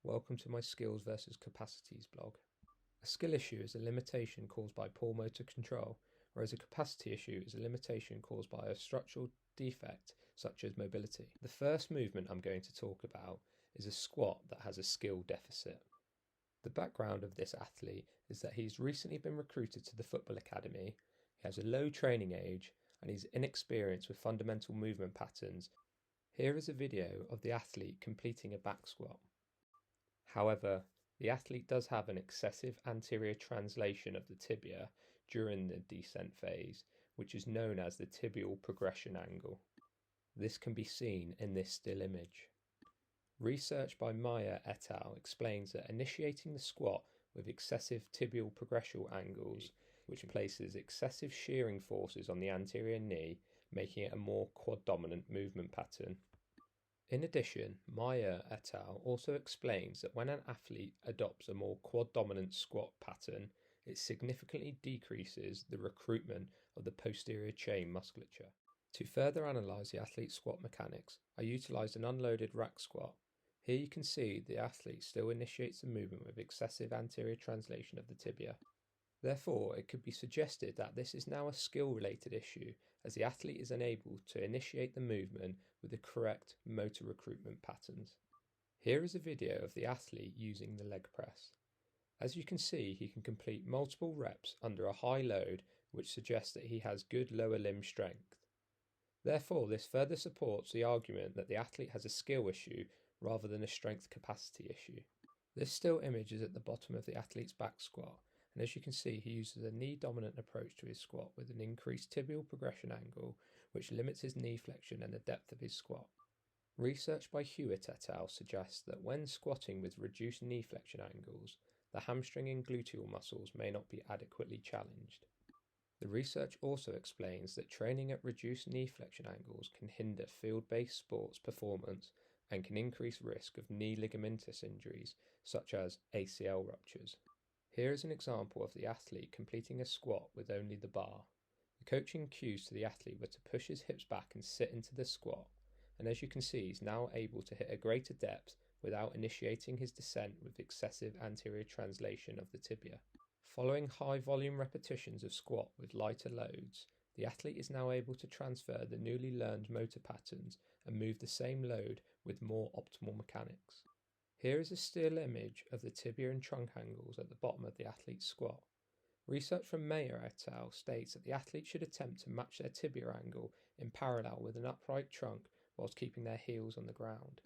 Welcome to my skills versus capacities blog. A skill issue is a limitation caused by poor motor control, whereas a capacity issue is a limitation caused by a structural defect such as mobility. The first movement I'm going to talk about is a squat that has a skill deficit. The background of this athlete is that he's recently been recruited to the football academy, he has a low training age, and he's inexperienced with fundamental movement patterns. Here is a video of the athlete completing a back squat. However, the athlete does have an excessive anterior translation of the tibia during the descent phase, which is known as the tibial progression angle. This can be seen in this still image. Research by Meyer et al. Explains that initiating the squat with excessive tibial progression angles, which places excessive shearing forces on the anterior knee, making it a more quad dominant movement pattern. In addition, Meyer et al. Also explains that when an athlete adopts a more quad-dominant squat pattern, it significantly decreases the recruitment of the posterior chain musculature. To further analyse the athlete's squat mechanics, I utilised an unloaded rack squat. Here you can see the athlete still initiates the movement with excessive anterior translation of the tibia. Therefore, it could be suggested that this is now a skill-related issue, as the athlete is unable to initiate the movement with the correct motor recruitment patterns. Here is a video of the athlete using the leg press. As you can see, he can complete multiple reps under a high load, which suggests that he has good lower limb strength. Therefore, this further supports the argument that the athlete has a skill issue rather than a strength capacity issue. This still image is at the bottom of the athlete's back squat. And as you can see, he uses a knee-dominant approach to his squat with an increased tibial progression angle, which limits his knee flexion and the depth of his squat. Research by Hewitt et al. Suggests that when squatting with reduced knee flexion angles, the hamstring and gluteal muscles may not be adequately challenged. The research also explains that training at reduced knee flexion angles can hinder field-based sports performance and can increase risk of knee ligamentous injuries, such as ACL ruptures. Here is an example of the athlete completing a squat with only the bar. The coaching cues to the athlete were to push his hips back and sit into the squat, and as you can see, he's now able to hit a greater depth without initiating his descent with excessive anterior translation of the tibia. Following high volume repetitions of squat with lighter loads, the athlete is now able to transfer the newly learned motor patterns and move the same load with more optimal mechanics. Here is a still image of the tibia and trunk angles at the bottom of the athlete's squat. Research from Meyer et al. States that the athlete should attempt to match their tibia angle in parallel with an upright trunk whilst keeping their heels on the ground.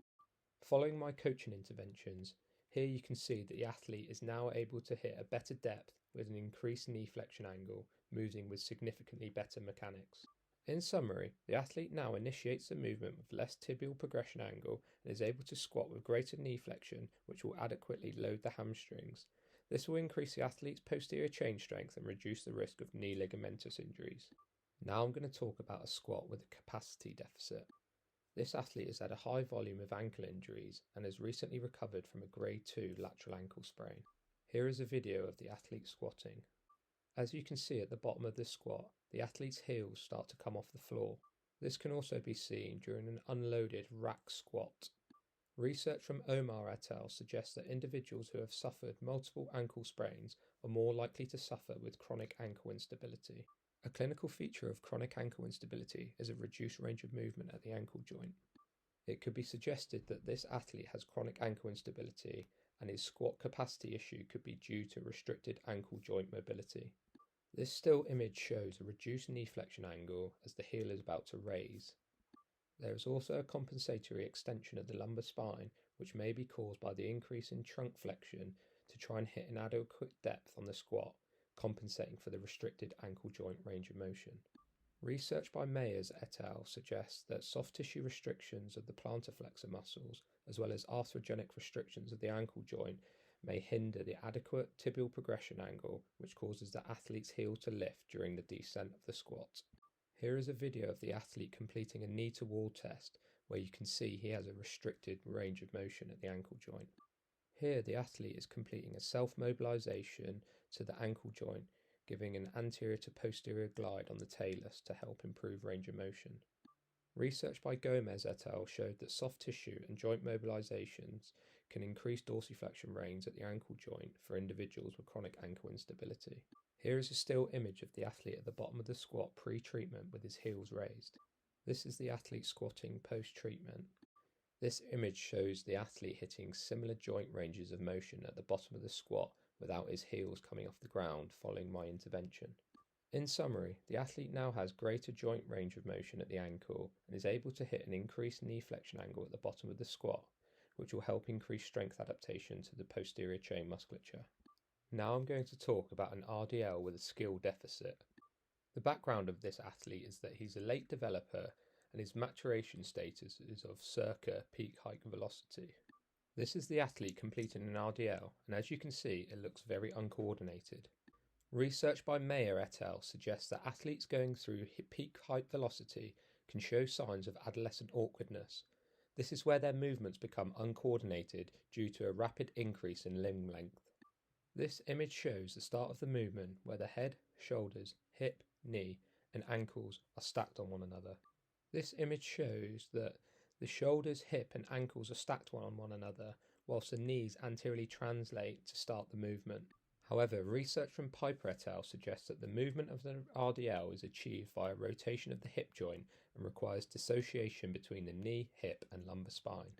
Following my coaching interventions, here you can see that the athlete is now able to hit a better depth with an increased knee flexion angle, moving with significantly better mechanics. In summary, the athlete now initiates the movement with less tibial progression angle and is able to squat with greater knee flexion, which will adequately load the hamstrings. This will increase the athlete's posterior chain strength and reduce the risk of knee ligamentous injuries. Now I'm going to talk about a squat with a capacity deficit. This athlete has had a high volume of ankle injuries and has recently recovered from a grade 2 lateral ankle sprain. Here is a video of the athlete squatting. As you can see at the bottom of this squat, the athlete's heels start to come off the floor. This can also be seen during an unloaded rack squat. Research from Omar et al. Suggests that individuals who have suffered multiple ankle sprains are more likely to suffer with chronic ankle instability. A clinical feature of chronic ankle instability is a reduced range of movement at the ankle joint. It could be suggested that this athlete has chronic ankle instability and his squat capacity issue could be due to restricted ankle joint mobility. This still image shows a reduced knee flexion angle as the heel is about to raise. There is also a compensatory extension of the lumbar spine, which may be caused by the increase in trunk flexion to try and hit an adequate depth on the squat, compensating for the restricted ankle joint range of motion. Research by Meyers et al. Suggests that soft tissue restrictions of the plantar flexor muscles, as well as arthrogenic restrictions of the ankle joint, may hinder the adequate tibial progression angle, which causes the athlete's heel to lift during the descent of the squat. Here is a video of the athlete completing a knee-to-wall test, where you can see he has a restricted range of motion at the ankle joint. Here the athlete is completing a self-mobilization to the ankle joint, giving an anterior to posterior glide on the talus to help improve range of motion. Research by Gomez et al. Showed that soft tissue and joint mobilizations can increase dorsiflexion range at the ankle joint for individuals with chronic ankle instability. Here is a still image of the athlete at the bottom of the squat pre-treatment with his heels raised. This is the athlete squatting post-treatment. This image shows the athlete hitting similar joint ranges of motion at the bottom of the squat without his heels coming off the ground following my intervention. In summary, the athlete now has greater joint range of motion at the ankle and is able to hit an increased knee flexion angle at the bottom of the squat, which will help increase strength adaptation to the posterior chain musculature. Now I'm going to talk about an RDL with a skill deficit. The background of this athlete is that he's a late developer and his maturation status is of circa peak height velocity. This is the athlete completing an RDL, and as you can see, it looks very uncoordinated. Research by Mayer et al. Suggests that athletes going through peak height velocity can show signs of adolescent awkwardness. This is where their movements become uncoordinated due to a rapid increase in limb length. This image shows the start of the movement where the head, shoulders, hip, knee, and ankles are stacked on one another. This image shows that the shoulders, hip, and ankles are stacked on one another, whilst the knees anteriorly translate to start the movement. However, research from Piper et al. Suggests that the movement of the RDL is achieved via rotation of the hip joint and requires dissociation between the knee, hip, and lumbar spine.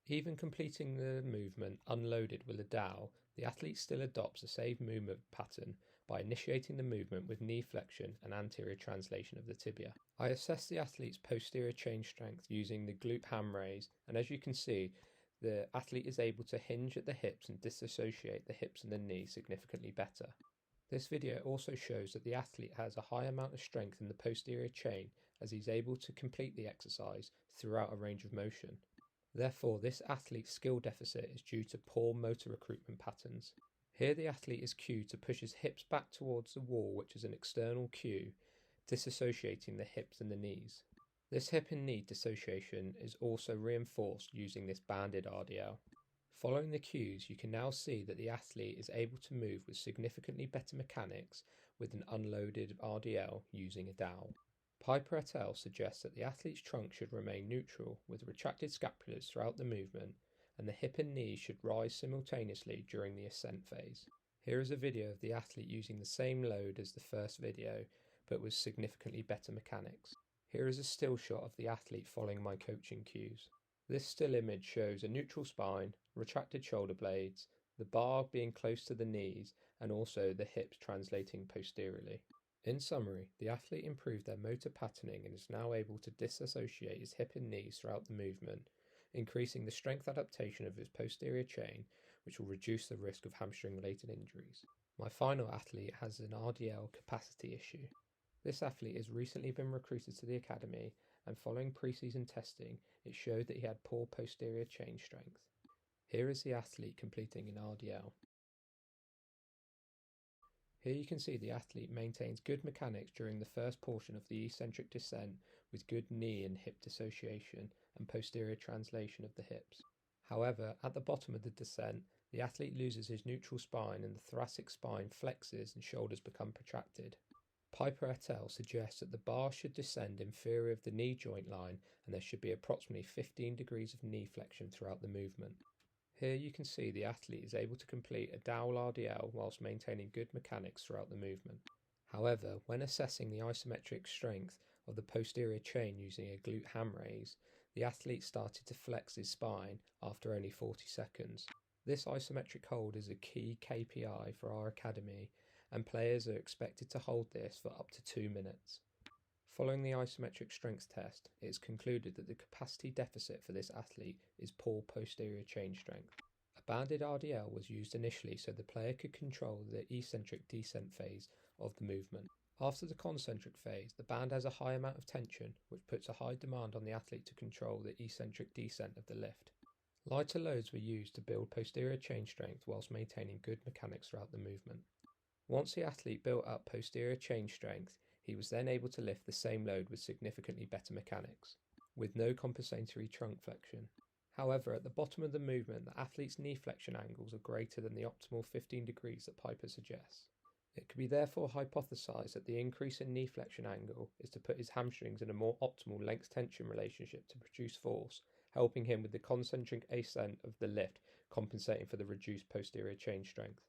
Even completing the movement unloaded with a dowel, the athlete still adopts the same movement pattern by initiating the movement with knee flexion and anterior translation of the tibia. I assessed the athlete's posterior chain strength using the glute ham raise, and as you can see, the athlete is able to hinge at the hips and disassociate the hips and the knee significantly better. This video also shows that the athlete has a high amount of strength in the posterior chain as he's able to complete the exercise throughout a range of motion. Therefore, this athlete's skill deficit is due to poor motor recruitment patterns. Here the athlete is cued to push his hips back towards the wall, which is an external cue, disassociating the hips and the knees. This hip and knee dissociation is also reinforced using this banded RDL. Following the cues, you can now see that the athlete is able to move with significantly better mechanics with an unloaded RDL using a dowel. Piper et al. Suggests that the athlete's trunk should remain neutral with retracted scapulars throughout the movement, and the hip and knee should rise simultaneously during the ascent phase. Here is a video of the athlete using the same load as the first video, but with significantly better mechanics. Here is a still shot of the athlete following my coaching cues. This still image shows a neutral spine, retracted shoulder blades, the bar being close to the knees, and also the hips translating posteriorly. In summary, the athlete improved their motor patterning and is now able to disassociate his hip and knees throughout the movement, increasing the strength adaptation of his posterior chain, which will reduce the risk of hamstring-related injuries. My final athlete has an RDL capacity issue. This athlete has recently been recruited to the academy, and following pre-season testing, it showed that he had poor posterior chain strength. Here is the athlete completing an RDL. Here you can see the athlete maintains good mechanics during the first portion of the eccentric descent with good knee and hip dissociation and posterior translation of the hips. However, at the bottom of the descent, the athlete loses his neutral spine and the thoracic spine flexes and shoulders become protracted. Piper et al. Suggests that the bar should descend inferior of the knee joint line and there should be approximately 15 degrees of knee flexion throughout the movement. Here you can see the athlete is able to complete a dowel RDL whilst maintaining good mechanics throughout the movement. However, when assessing the isometric strength of the posterior chain using a glute ham raise, the athlete started to flex his spine after only 40 seconds. This isometric hold is a key KPI for our academy, and players are expected to hold this for up to 2 minutes. Following the isometric strength test, it is concluded that the capacity deficit for this athlete is poor posterior chain strength. A banded RDL was used initially so the player could control the eccentric descent phase of the movement. After the concentric phase, the band has a high amount of tension, which puts a high demand on the athlete to control the eccentric descent of the lift. Lighter loads were used to build posterior chain strength whilst maintaining good mechanics throughout the movement. Once the athlete built up posterior chain strength, he was then able to lift the same load with significantly better mechanics, with no compensatory trunk flexion. However, at the bottom of the movement, the athlete's knee flexion angles are greater than the optimal 15 degrees that Piper suggests. It could be therefore hypothesized that the increase in knee flexion angle is to put his hamstrings in a more optimal length-tension relationship to produce force, helping him with the concentric ascent of the lift compensating for the reduced posterior chain strength.